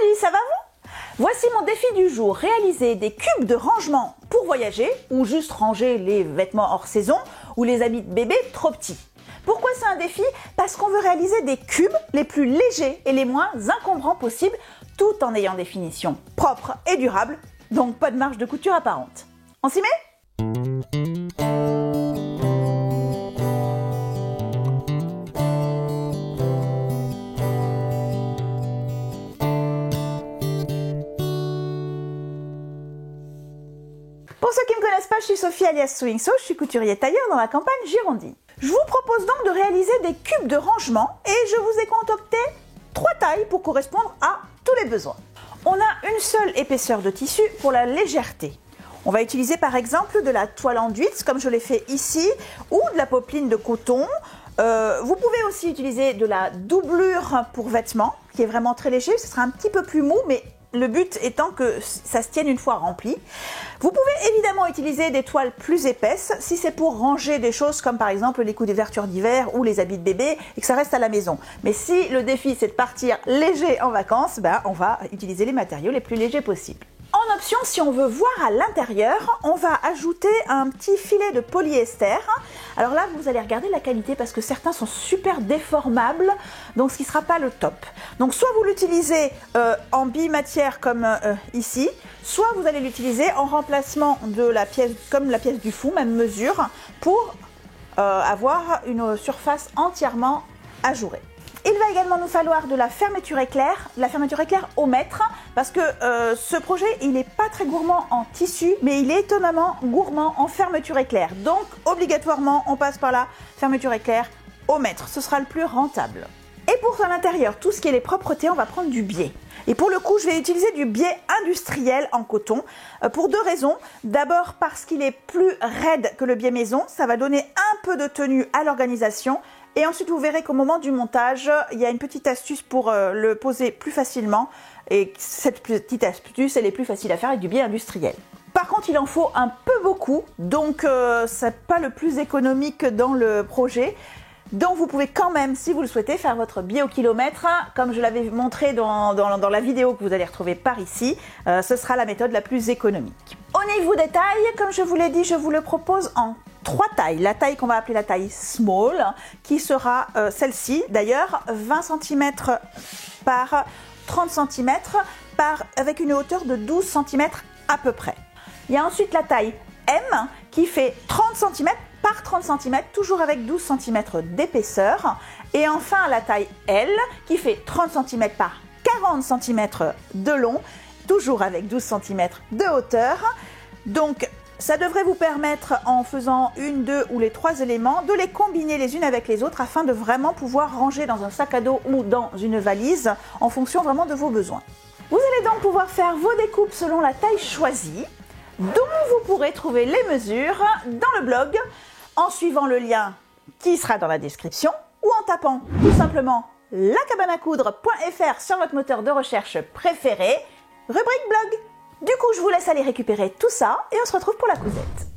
Salut, ça va vous? Voici mon défi du jour, réaliser des cubes de rangement pour voyager ou juste ranger les vêtements hors saison ou les habits de bébé trop petits. Pourquoi c'est un défi? Parce qu'on veut réaliser des cubes les plus légers et les moins encombrants possibles tout en ayant des finitions propres et durables, donc pas de marge de couture apparente. On s'y met? Pour ceux qui ne me connaissent pas, je suis Sophie alias Sewing So, je suis couturier tailleur dans la campagne girondine. Je vous propose donc de réaliser des cubes de rangement et je vous ai concocté 3 tailles pour correspondre à tous les besoins. On a une seule épaisseur de tissu pour la légèreté. On va utiliser par exemple de la toile enduite comme je l'ai fait ici ou de la popeline de coton. Vous pouvez aussi utiliser de la doublure pour vêtements qui est vraiment très léger, ce sera un petit peu plus mou mais le but étant que ça se tienne une fois rempli. Vous pouvez évidemment utiliser des toiles plus épaisses si c'est pour ranger des choses comme par exemple les couvertures d'hiver ou les habits de bébé et que ça reste à la maison. Mais si le défi c'est de partir léger en vacances, on va utiliser les matériaux les plus légers possibles. En option, si on veut voir à l'intérieur, on va ajouter un petit filet de polyester. Alors là, vous allez regarder la qualité parce que certains sont super déformables, donc ce qui ne sera pas le top. Donc soit vous l'utilisez en bimatière comme ici, soit vous allez l'utiliser en remplacement de la pièce, comme la pièce du fond, même mesure, pour avoir une surface entièrement ajourée. Il va également nous falloir de la fermeture éclair au mètre, parce que ce projet, il n'est pas très gourmand en tissu, mais il est étonnamment gourmand en fermeture éclair. Donc, obligatoirement, on passe par la fermeture éclair au mètre. Ce sera le plus rentable. Et pour l'intérieur, tout ce qui est les propretés, on va prendre du biais. Et pour le coup, je vais utiliser du biais industriel en coton pour 2 raisons. D'abord parce qu'il est plus raide que le biais maison, ça va donner un peu de tenue à l'organisation. Et ensuite, vous verrez qu'au moment du montage, il y a une petite astuce pour le poser plus facilement. Et cette petite astuce, elle est plus facile à faire avec du biais industriel. Par contre, il en faut un peu beaucoup, donc c'est pas le plus économique dans le projet. Donc vous pouvez quand même, si vous le souhaitez, faire votre biais au kilomètre, comme je l'avais montré dans la vidéo que vous allez retrouver par ici. Ce sera la méthode la plus économique. Au niveau des tailles, comme je vous l'ai dit, je vous le propose en 3 tailles. La taille qu'on va appeler la taille small, qui sera celle-ci, d'ailleurs, 20 cm par 30 cm, avec une hauteur de 12 cm à peu près. Il y a ensuite la taille M, qui fait 30 cm par 30 cm, toujours avec 12 cm d'épaisseur. Et enfin la taille L, qui fait 30 cm par 40 cm de long, toujours avec 12 cm de hauteur. Donc ça devrait vous permettre, en faisant une, 2 ou les 3 éléments, de les combiner les unes avec les autres afin de vraiment pouvoir ranger dans un sac à dos ou dans une valise en fonction vraiment de vos besoins. Vous allez donc pouvoir faire vos découpes selon la taille choisie, dont vous pourrez trouver les mesures dans le blog en suivant le lien qui sera dans la description ou en tapant tout simplement lacabaneacoudre.fr sur votre moteur de recherche préféré, rubrique blog. Du coup, je vous laisse aller récupérer tout ça et on se retrouve pour la cousette.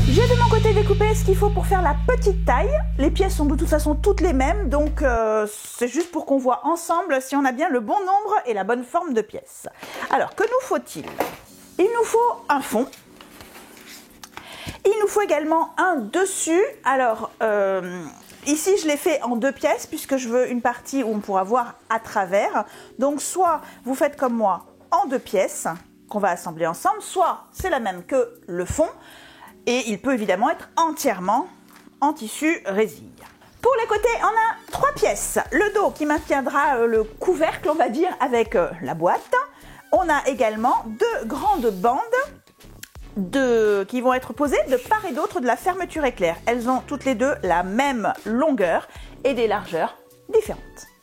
J'ai de mon côté découpé ce qu'il faut pour faire la petite taille. Les pièces sont de toute façon toutes les mêmes, donc c'est juste pour qu'on voit ensemble si on a bien le bon nombre et la bonne forme de pièces. Alors, que nous faut-il? Il nous faut un fond. Il nous faut également un dessus. Alors, ici, je l'ai fait en 2 pièces puisque je veux une partie où on pourra voir à travers. Donc, soit vous faites comme moi en 2 pièces qu'on va assembler ensemble, soit c'est la même que le fond. Et il peut évidemment être entièrement en tissu résille. Pour les côtés, on a 3 pièces. Le dos qui maintiendra le couvercle, on va dire, avec la boîte. On a également 2 grandes bandes qui vont être posées de part et d'autre de la fermeture éclair. Elles ont toutes les deux la même longueur et des largeurs différentes.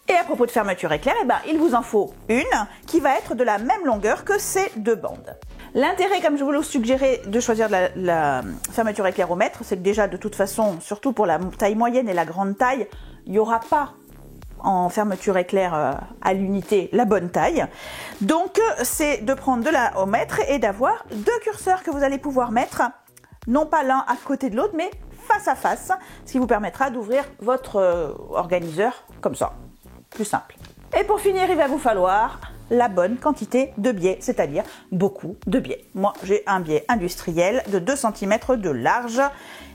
Et à propos de fermeture éclair, il vous en faut une qui va être de la même longueur que ces 2 bandes. L'intérêt, comme je vous l'ai suggéré, de choisir la fermeture éclair au mètre, c'est que déjà, de toute façon, surtout pour la taille moyenne et la grande taille, il n'y aura pas en fermeture éclair à l'unité la bonne taille. Donc, c'est de prendre de la au mètre et d'avoir 2 curseurs que vous allez pouvoir mettre, non pas l'un à côté de l'autre, mais face à face, ce qui vous permettra d'ouvrir votre organiseur comme ça, plus simple. Et pour finir, il va vous falloir la bonne quantité de biais, c'est-à-dire beaucoup de biais. Moi, j'ai un biais industriel de 2 cm de large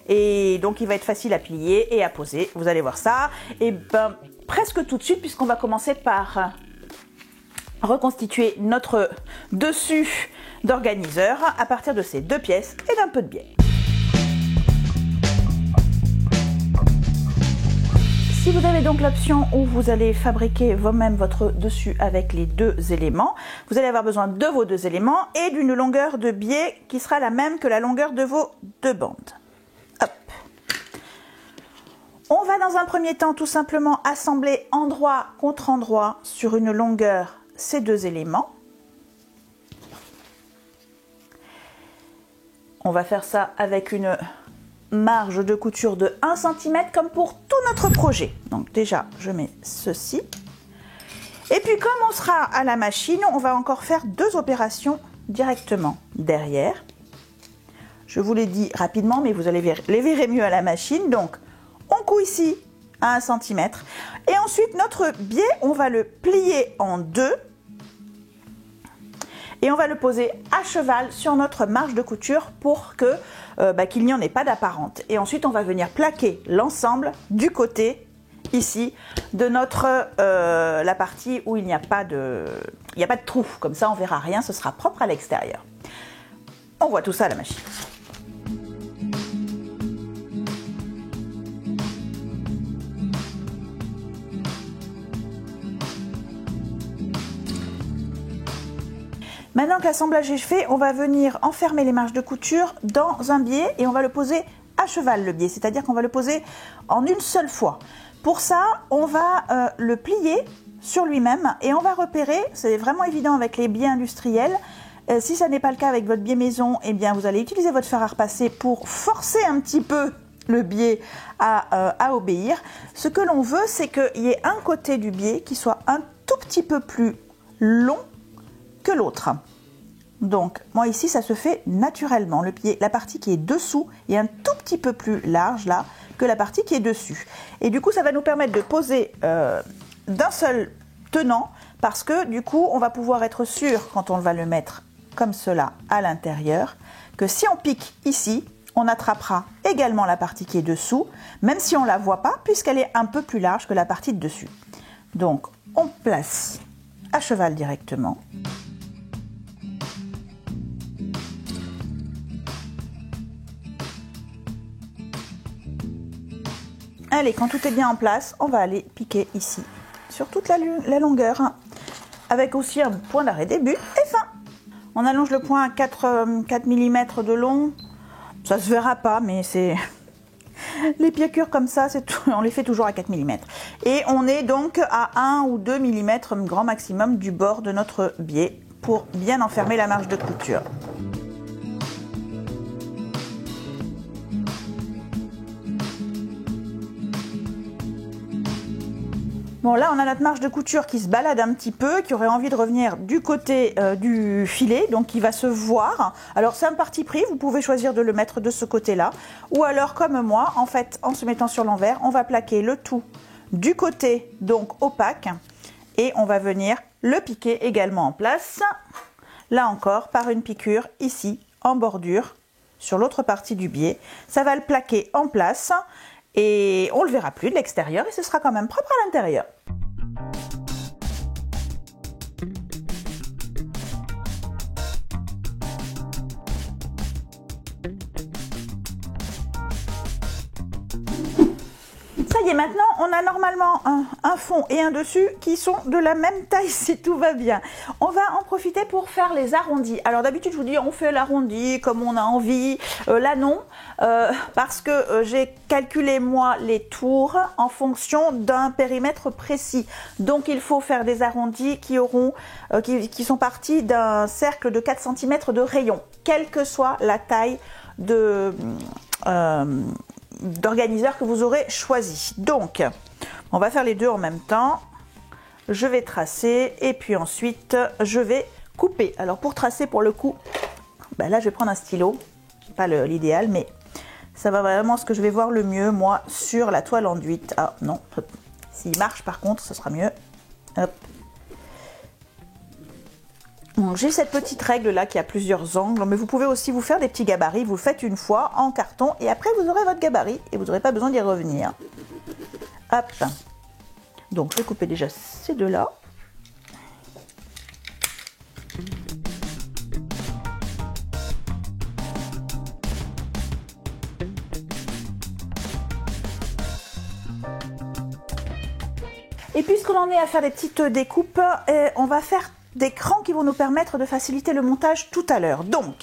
et donc il va être facile à plier et à poser. Vous allez voir ça. Et ben presque tout de suite, puisqu'on va commencer par reconstituer notre dessus d'organiseur à partir de ces 2 pièces et d'un peu de biais. Si vous avez donc l'option où vous allez fabriquer vous-même votre dessus avec les 2 éléments, vous allez avoir besoin de vos 2 éléments et d'une longueur de biais qui sera la même que la longueur de vos 2 bandes. Hop. On va dans un premier temps tout simplement assembler endroit contre endroit sur une longueur ces 2 éléments. On va faire ça avec une marge de couture de 1 cm comme pour tout notre projet. Donc déjà, je mets ceci. Et puis comme on sera à la machine, on va encore faire 2 opérations directement derrière. Je vous l'ai dit rapidement, mais vous allez les verrez mieux à la machine. Donc, on coud ici à 1 cm. Et ensuite, notre biais, on va le plier en 2. Et on va le poser à cheval sur notre marge de couture pour que qu'il n'y en ait pas d'apparente. Et ensuite, on va venir plaquer l'ensemble du côté ici de notre la partie où il n'y a pas de trou. Comme ça, on verra rien, ce sera propre à l'extérieur. On voit tout ça à la machine. Maintenant que l'assemblage est fait, on va venir enfermer les marges de couture dans un biais et on va le poser à cheval, le biais, c'est-à-dire qu'on va le poser en une seule fois. Pour ça, on va le plier sur lui-même et on va repérer, c'est vraiment évident avec les biais industriels, si ça n'est pas le cas avec votre biais maison, eh bien vous allez utiliser votre fer à repasser pour forcer un petit peu le biais à obéir. Ce que l'on veut, c'est qu'il y ait un côté du biais qui soit un tout petit peu plus long que l'autre. Donc moi ici ça se fait naturellement, le pied, la partie qui est dessous est un tout petit peu plus large là que la partie qui est dessus et du coup ça va nous permettre de poser d'un seul tenant parce que du coup on va pouvoir être sûr quand on va le mettre comme cela à l'intérieur que si on pique ici on attrapera également la partie qui est dessous même si on la voit pas puisqu'elle est un peu plus large que la partie de dessus. Donc on place à cheval directement. Allez, quand tout est bien en place, on va aller piquer ici, sur toute la longueur, avec aussi un point d'arrêt début et fin. On allonge le point à 4 mm de long. Ça se verra pas, mais c'est... Les piqûres comme ça, on les fait toujours à 4 mm. Et on est donc à 1 ou 2 mm grand maximum du bord de notre biais pour bien enfermer la marge de couture. Bon, là, on a notre marge de couture qui se balade un petit peu, qui aurait envie de revenir du côté du filet, donc qui va se voir. Alors, c'est un parti pris, vous pouvez choisir de le mettre de ce côté-là. Ou alors, comme moi, en fait, en se mettant sur l'envers, on va plaquer le tout du côté, donc opaque, et on va venir le piquer également en place. Là encore, par une piqûre, ici, en bordure, sur l'autre partie du biais. Ça va le plaquer en place. Et on ne le verra plus de l'extérieur et ce sera quand même propre à l'intérieur. Ça y est, maintenant on a normalement un fond et un dessus qui sont de la même taille si tout va bien. On va en profiter pour faire les arrondis. Alors d'habitude je vous dis on fait l'arrondi comme on a envie. Là non, parce que j'ai calculé moi les tours en fonction d'un périmètre précis. Donc il faut faire des arrondis qui sont partis d'un cercle de 4 cm de rayon, quelle que soit la taille d'organiseur que vous aurez choisi. Donc on va faire les deux en même temps. Je vais tracer et puis ensuite je vais couper. Alors pour tracer, pour le coup, là je vais prendre un stylo, pas l'idéal, mais Ça va vraiment ce que je vais voir le mieux, moi, sur la toile enduite. Ah non, s'il marche par contre, ce sera mieux. Hop. J'ai cette petite règle là qui a plusieurs angles, mais vous pouvez aussi vous faire des petits gabarits. Vous le faites une fois en carton et après vous aurez votre gabarit et vous n'aurez pas besoin d'y revenir. Hop. Donc je vais couper déjà ces deux-là. Et puisqu'on en est à faire des petites découpes, on va faire des crans qui vont nous permettre de faciliter le montage tout à l'heure. Donc,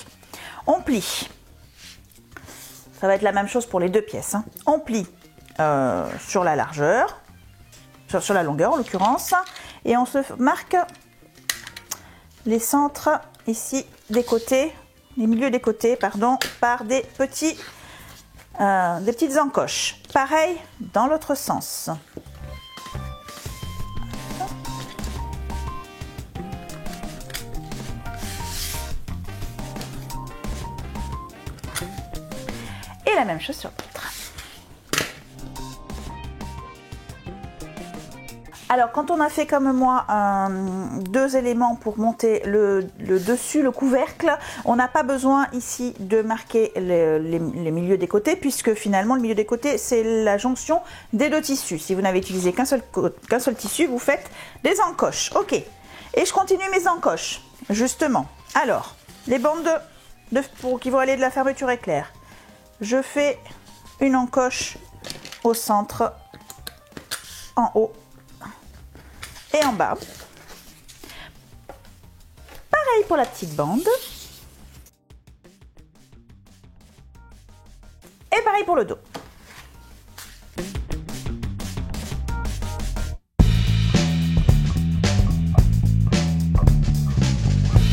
on plie. Ça va être la même chose pour les deux pièces. Hein. On plie sur la largeur, sur la longueur en l'occurrence, et on se marque les centres ici des côtés, les milieux des côtés, pardon, par des petites encoches. Pareil dans l'autre sens. Et la même chose sur l'autre. Alors quand on a fait comme moi deux éléments pour monter le dessus, le couvercle, on n'a pas besoin ici de marquer les milieux des côtés, puisque finalement le milieu des côtés c'est la jonction des deux tissus. Si vous n'avez utilisé qu'un seul tissu, vous faites des encoches. Ok, et je continue mes encoches, justement. Alors, les bandes qui vont aller de la fermeture éclair. Je fais une encoche au centre, en haut et en bas. Pareil pour la petite bande. Et pareil pour le dos.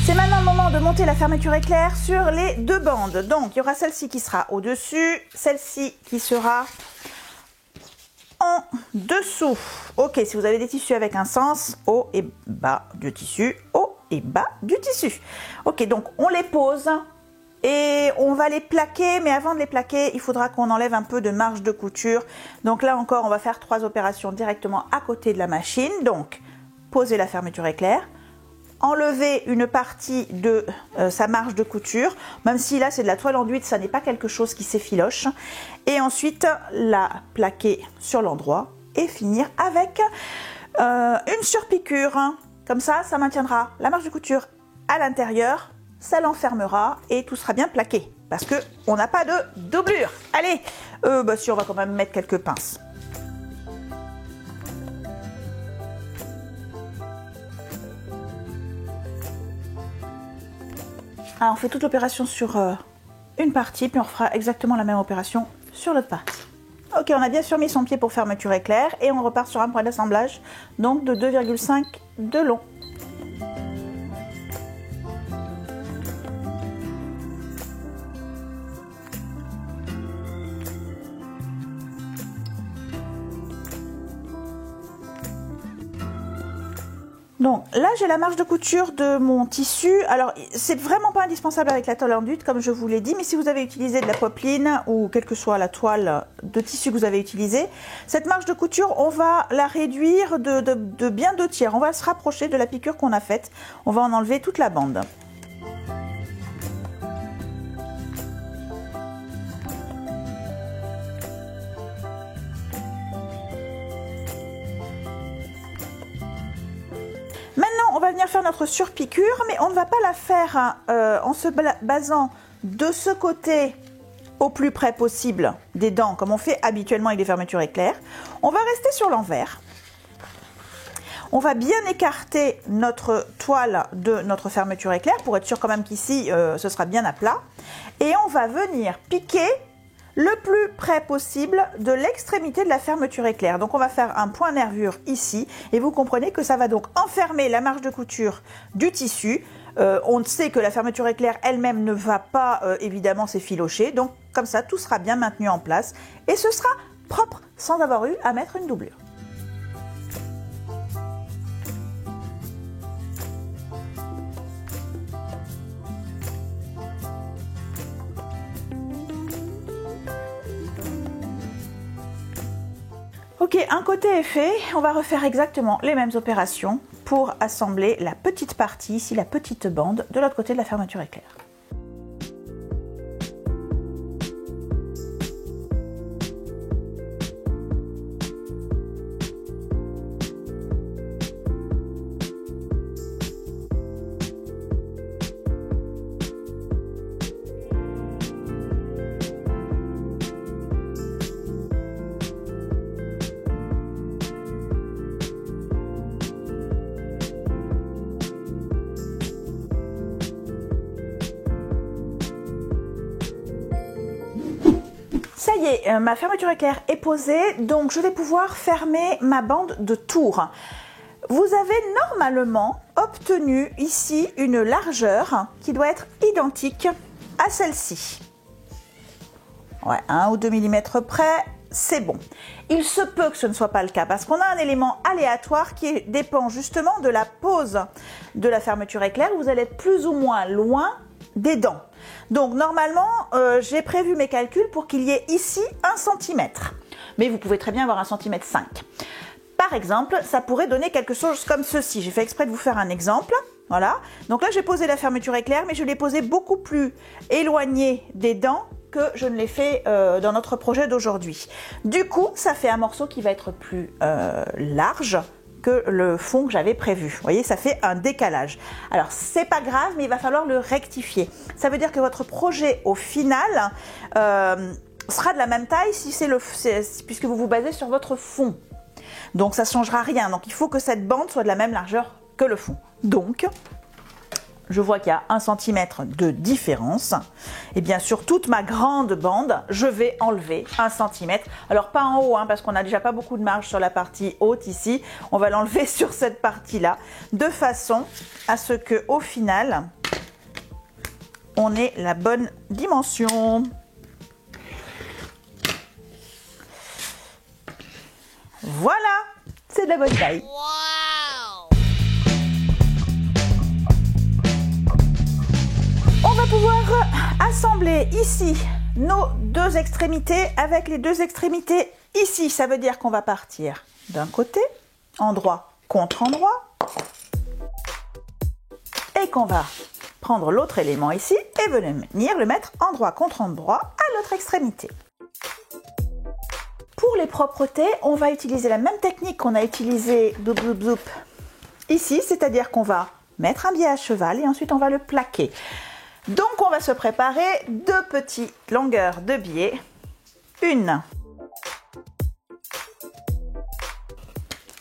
C'est maintenant le moment de monter la fermeture éclair sur les deux bandes. Donc, il y aura celle-ci qui sera au-dessus, celle-ci qui sera en dessous. Ok, si vous avez des tissus avec un sens, haut et bas du tissu, haut et bas du tissu. Ok, donc on les pose et on va les plaquer, mais avant de les plaquer, il faudra qu'on enlève un peu de marge de couture. Donc là encore, on va faire 3 opérations directement à côté de la machine. Donc, poser la fermeture éclair. Enlever une partie de sa marge de couture, même si là c'est de la toile enduite, ça n'est pas quelque chose qui s'effiloche, et ensuite la plaquer sur l'endroit et finir avec une surpiqûre. Comme ça maintiendra la marge de couture à l'intérieur, ça l'enfermera et tout sera bien plaqué parce que on n'a pas de doublure. Allez, si on va quand même mettre quelques pinces. Alors, on fait toute l'opération sur une partie, puis on fera exactement la même opération sur l'autre partie. Ok, on a bien sûr mis son pied pour fermeture éclair et on repart sur un point d'assemblage, donc de 2,5 de long. Donc là j'ai la marge de couture de mon tissu. Alors c'est vraiment pas indispensable avec la toile enduite comme je vous l'ai dit, mais si vous avez utilisé de la popeline ou quelle que soit la toile de tissu que vous avez utilisée, cette marge de couture on va la réduire de bien 2/3. On va se rapprocher de la piqûre qu'on a faite. On va en enlever toute la bande. Maintenant, on va venir faire notre surpiqûre, mais on ne va pas la faire en se basant de ce côté au plus près possible des dents, comme on fait habituellement avec des fermetures éclair. On va rester sur l'envers. On va bien écarter notre toile de notre fermeture éclair pour être sûr quand même qu'ici, ce sera bien à plat. Et on va venir piquer le plus près possible de l'extrémité de la fermeture éclair. Donc on va faire un point nervure ici et vous comprenez que ça va donc enfermer la marge de couture du tissu. On sait que la fermeture éclair elle-même ne va pas évidemment s'effilocher, donc comme ça tout sera bien maintenu en place et ce sera propre sans avoir eu à mettre une doublure. Ok, un côté est fait, on va refaire exactement les mêmes opérations pour assembler la petite partie, ici la petite bande, de l'autre côté de la fermeture éclair. Ça y est, ma fermeture éclair est posée, donc je vais pouvoir fermer ma bande de tour. Vous avez normalement obtenu ici une largeur qui doit être identique à celle-ci. Ouais, 1 ou 2 mm près, c'est bon. Il se peut que ce ne soit pas le cas parce qu'on a un élément aléatoire qui dépend justement de la pose de la fermeture éclair. Vous allez être plus ou moins loin des dents. Donc normalement, j'ai prévu mes calculs pour qu'il y ait ici 1 cm. Mais vous pouvez très bien avoir 1,5 cm. Par exemple, ça pourrait donner quelque chose comme ceci. J'ai fait exprès de vous faire un exemple. Voilà. Donc là, j'ai posé la fermeture éclair, mais je l'ai posée beaucoup plus éloignée des dents que je ne l'ai fait dans notre projet d'aujourd'hui. Du coup, ça fait un morceau qui va être plus large que le fond que j'avais prévu. Vous voyez, ça fait un décalage. Alors, c'est pas grave, mais il va falloir le rectifier. Ça veut dire que votre projet, au final, sera de la même taille si puisque vous vous basez sur votre fond. Donc, ça ne changera rien. Donc, il faut que cette bande soit de la même largeur que le fond. Donc, je vois qu'il y a 1 cm de différence. Et bien sur toute ma grande bande, je vais enlever 1 cm. Alors pas en haut, hein, parce qu'on n'a déjà pas beaucoup de marge sur la partie haute ici. On va l'enlever sur cette partie-là, de façon à ce que au final, on ait la bonne dimension. Voilà, c'est de la bonne taille. On va pouvoir assembler ici nos 2 extrémités avec les 2 extrémités ici. Ça veut dire qu'on va partir d'un côté, endroit contre endroit, et qu'on va prendre l'autre élément ici et venir le mettre endroit contre endroit à l'autre extrémité. Pour les propretés, on va utiliser la même technique qu'on a utilisée ici, c'est-à-dire qu'on va mettre un biais à cheval et ensuite on va le plaquer. Donc on va se préparer 2 petites longueurs de biais. Une.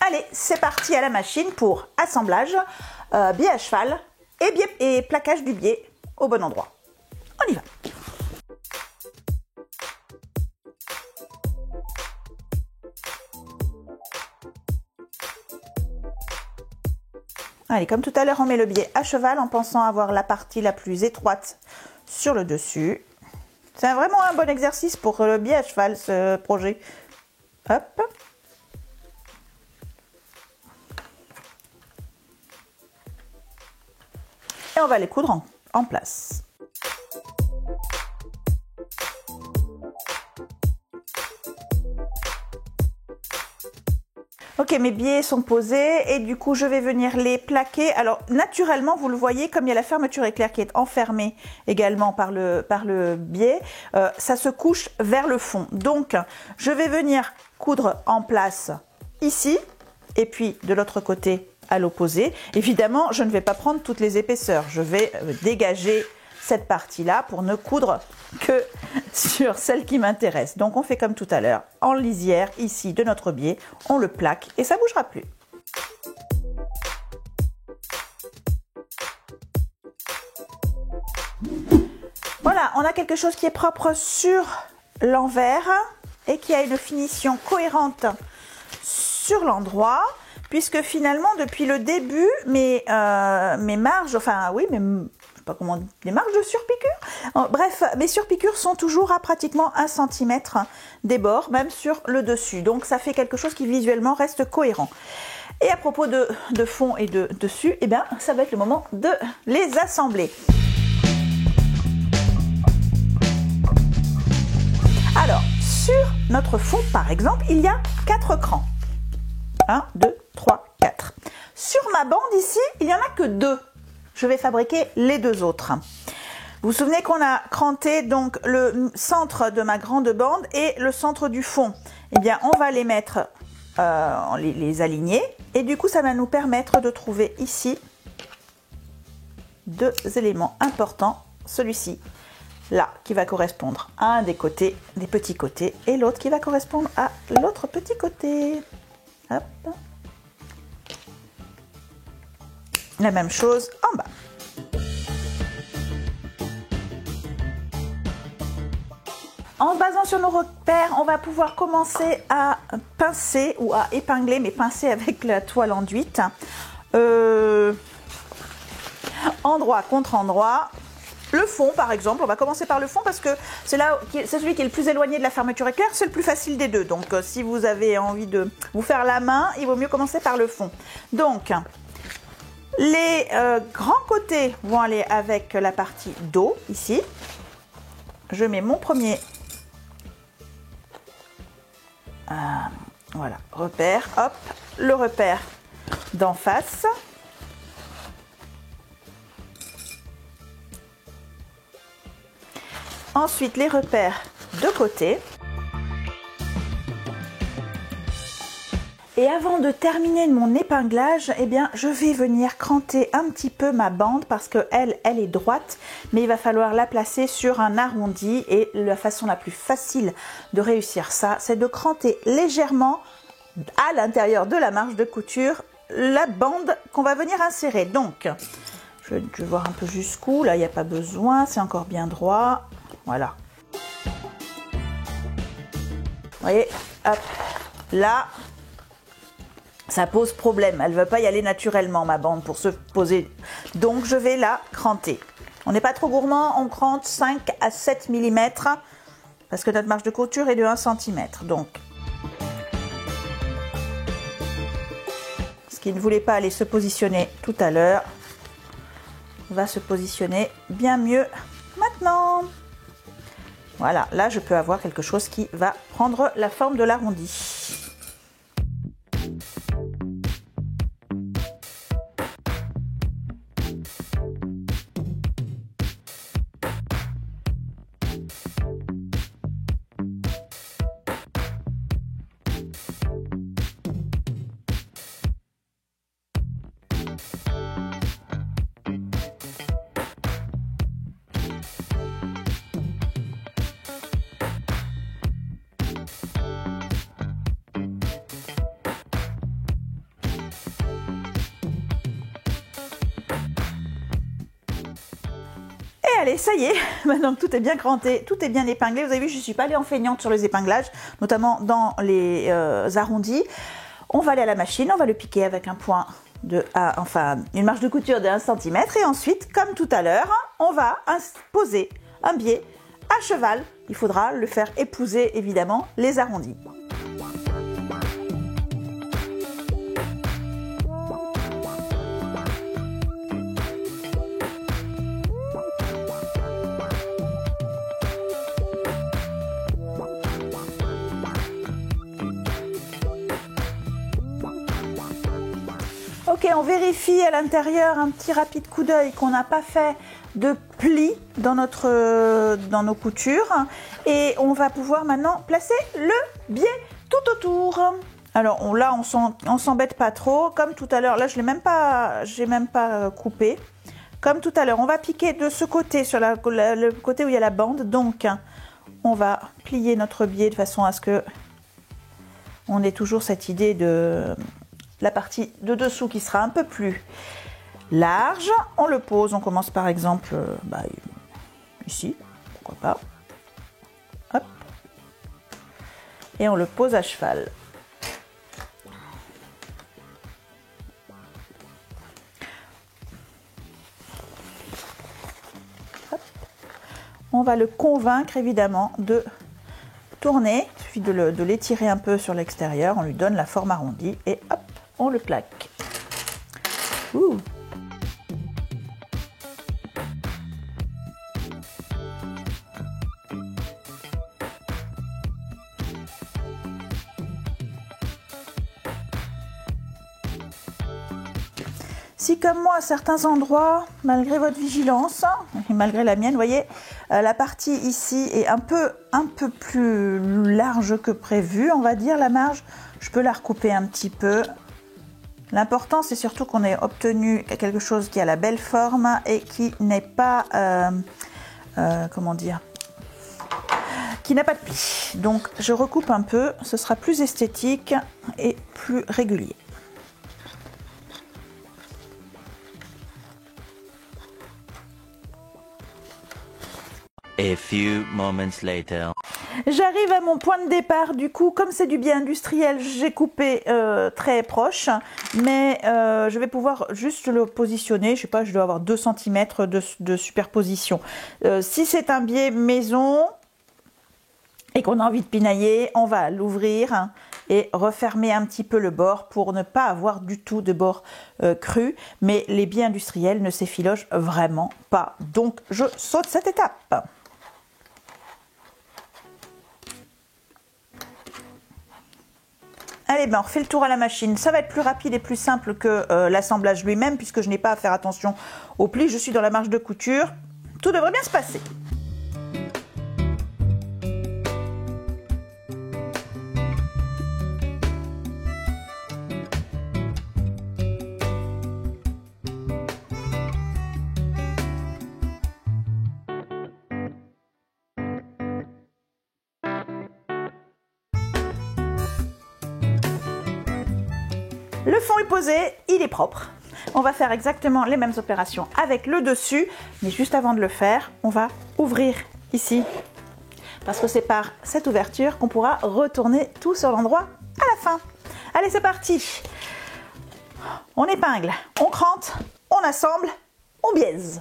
Allez, c'est parti à la machine pour assemblage, biais à cheval et plaquage du biais au bon endroit. On y va. Allez, comme tout à l'heure, on met le biais à cheval en pensant avoir la partie la plus étroite sur le dessus. C'est vraiment un bon exercice pour le biais à cheval, ce projet. Hop. Et on va les coudre en place. Ok, mes biais sont posés et du coup je vais venir les plaquer. Alors naturellement, vous le voyez, comme il y a la fermeture éclair qui est enfermée également par le biais, ça se couche vers le fond. Donc je vais venir coudre en place ici et puis de l'autre côté à l'opposé. Évidemment, je ne vais pas prendre toutes les épaisseurs. Je vais dégager cette partie-là pour ne coudre que sur celle qui m'intéresse. Donc on fait comme tout à l'heure, en lisière ici de notre biais, on le plaque et ça ne bougera plus. Voilà, on a quelque chose qui est propre sur l'envers et qui a une finition cohérente sur l'endroit, puisque finalement depuis le début mes marges, enfin oui, pas comment dire, les marges de surpiqûre. Bref, mes surpiqûres sont toujours à pratiquement 1 cm des bords, même sur le dessus. Donc ça fait quelque chose qui visuellement reste cohérent. Et à propos de fond et de dessus, eh bien, ça va être le moment de les assembler. Alors, sur notre fond, par exemple, il y a 4 crans. 1, 2, 3, 4. Sur ma bande ici, il n'y en a que 2. Je vais fabriquer les 2 autres. Vous vous souvenez qu'on a cranté donc le centre de ma grande bande et le centre du fond. Eh bien, on va les mettre, les aligner. Et du coup, ça va nous permettre de trouver ici 2 éléments importants. Celui-ci, là, qui va correspondre à un des côtés, des petits côtés, et l'autre qui va correspondre à l'autre petit côté. Hop. La même chose en bas. En se basant sur nos repères, on va pouvoir commencer à pincer ou à épingler, mais pincer avec la toile enduite. Endroit contre endroit. Le fond, par exemple, on va commencer par le fond parce que c'est celui qui est le plus éloigné de la fermeture éclair, c'est le plus facile des deux. Donc, si vous avez envie de vous faire la main, il vaut mieux commencer par le fond. Donc, les grands côtés vont aller avec la partie dos, ici. Je mets mon premier voilà, repère, hop, le repère d'en face. Ensuite, les repères de côté. Et avant de terminer mon épinglage, eh bien, je vais venir cranter un petit peu ma bande parce qu'elle est droite, mais il va falloir la placer sur un arrondi. Et la façon la plus facile de réussir ça, c'est de cranter légèrement à l'intérieur de la marge de couture la bande qu'on va venir insérer. Donc, je vais voir un peu jusqu'où. Là, il n'y a pas besoin, c'est encore bien droit. Voilà. Vous voyez, hop, là. Ça pose problème, elle ne veut pas y aller naturellement ma bande pour se poser, donc je vais la cranter. On n'est pas trop gourmand, on crante 5 à 7 mm parce que notre marge de couture est de 1 cm. Donc, ce qui ne voulait pas aller se positionner tout à l'heure va se positionner bien mieux maintenant. Voilà, là je peux avoir quelque chose qui va prendre la forme de l'arrondi. Allez, ça y est, maintenant que tout est bien cranté, tout est bien épinglé. Vous avez vu, je ne suis pas allée en feignante sur les épinglages, notamment dans les arrondis. On va aller à la machine, on va le piquer avec un point une marge de couture de 1 cm. Et ensuite, comme tout à l'heure, on va poser un biais à cheval. Il faudra le faire épouser, évidemment, les arrondis. Ok, on vérifie à l'intérieur un petit rapide coup d'œil qu'on n'a pas fait de plis dans nos coutures. Et on va pouvoir maintenant placer le biais tout autour. Alors là, on s'embête pas trop. Comme tout à l'heure, là j'ai même pas coupé. Comme tout à l'heure, on va piquer de ce côté, sur le côté où il y a la bande. Donc, on va plier notre biais de façon à ce que on ait toujours cette idée de la partie de dessous qui sera un peu plus large. On le pose, on commence par exemple ici, pourquoi pas. Hop. Et on le pose à cheval. Hop. On va le convaincre évidemment de tourner. Il suffit de l'étirer un peu sur l'extérieur, on lui donne la forme arrondie et hop, on le plaque. Ouh. Si comme moi à certains endroits, malgré votre vigilance, et malgré la mienne, vous voyez, la partie ici est un peu plus large que prévu, on va dire, la marge, je peux la recouper un petit peu. L'important c'est surtout qu'on ait obtenu quelque chose qui a la belle forme et qui n'est pas, comment dire, qui n'a pas de plis. Donc je recoupe un peu, ce sera plus esthétique et plus régulier. A few moments later. J'arrive à mon point de départ, du coup, comme c'est du biais industriel, j'ai coupé très proche, mais je vais pouvoir juste le positionner, je sais pas, je dois avoir 2 cm de superposition. Si c'est un biais maison et qu'on a envie de pinailler, on va l'ouvrir et refermer un petit peu le bord pour ne pas avoir du tout de bord cru, mais les biais industriels ne s'effilochent vraiment pas, donc je saute cette étape. Allez, ben on refait le tour à la machine. Ça va être plus rapide et plus simple que l'assemblage lui-même, puisque je n'ai pas à faire attention aux plis. Je suis dans la marge de couture. Tout devrait bien se passer. Le fond est posé, il est propre. On va faire exactement les mêmes opérations avec le dessus, mais juste avant de le faire, on va ouvrir ici, parce que c'est par cette ouverture qu'on pourra retourner tout sur l'endroit à la fin. Allez, c'est parti. On épingle, on crante, on assemble, on biaise.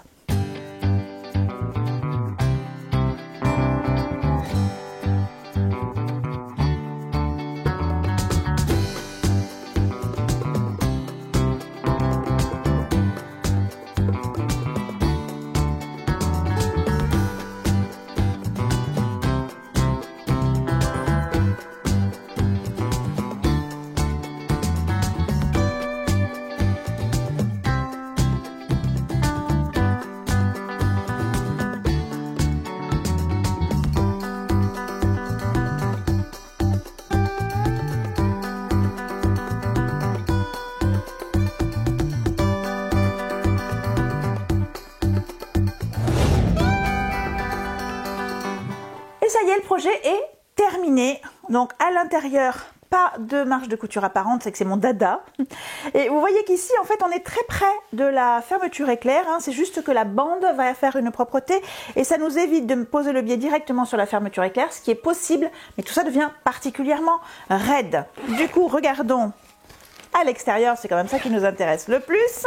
Et ça y est, le projet est terminé. Donc à l'intérieur, pas de marge de couture apparente, c'est que c'est mon dada. Et vous voyez qu'ici, en fait, on est très près de la fermeture éclair. Hein. C'est juste que la bande va faire une propreté et ça nous évite de poser le biais directement sur la fermeture éclair, ce qui est possible, mais tout ça devient particulièrement raide. Du coup, regardons à l'extérieur, c'est quand même ça qui nous intéresse le plus.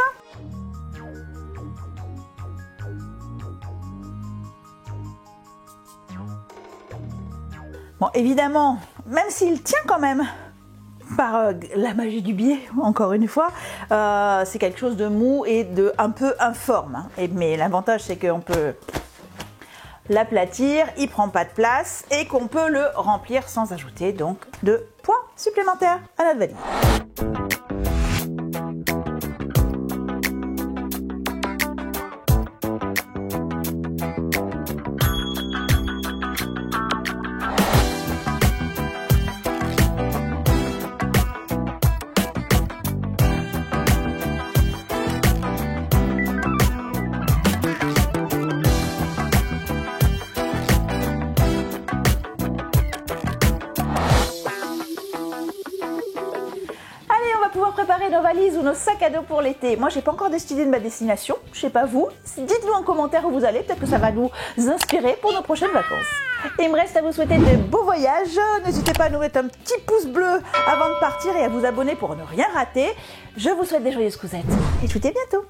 Bon, évidemment, même s'il tient quand même par la magie du biais, encore une fois, c'est quelque chose de mou et de un peu informe. Hein. Mais l'avantage, c'est qu'on peut l'aplatir, il prend pas de place et qu'on peut le remplir sans ajouter donc de poids supplémentaires à notre valise. Pouvoir préparer nos valises ou nos sacs à dos pour l'été. Moi, j'ai pas encore décidé de ma destination. Je sais pas vous. Dites-nous en commentaire où vous allez. Peut-être que ça va nous inspirer pour nos prochaines vacances. Il me reste à vous souhaiter de beaux voyages. N'hésitez pas à nous mettre un petit pouce bleu avant de partir et à vous abonner pour ne rien rater. Je vous souhaite des joyeuses cousettes et je vous dis à bientôt.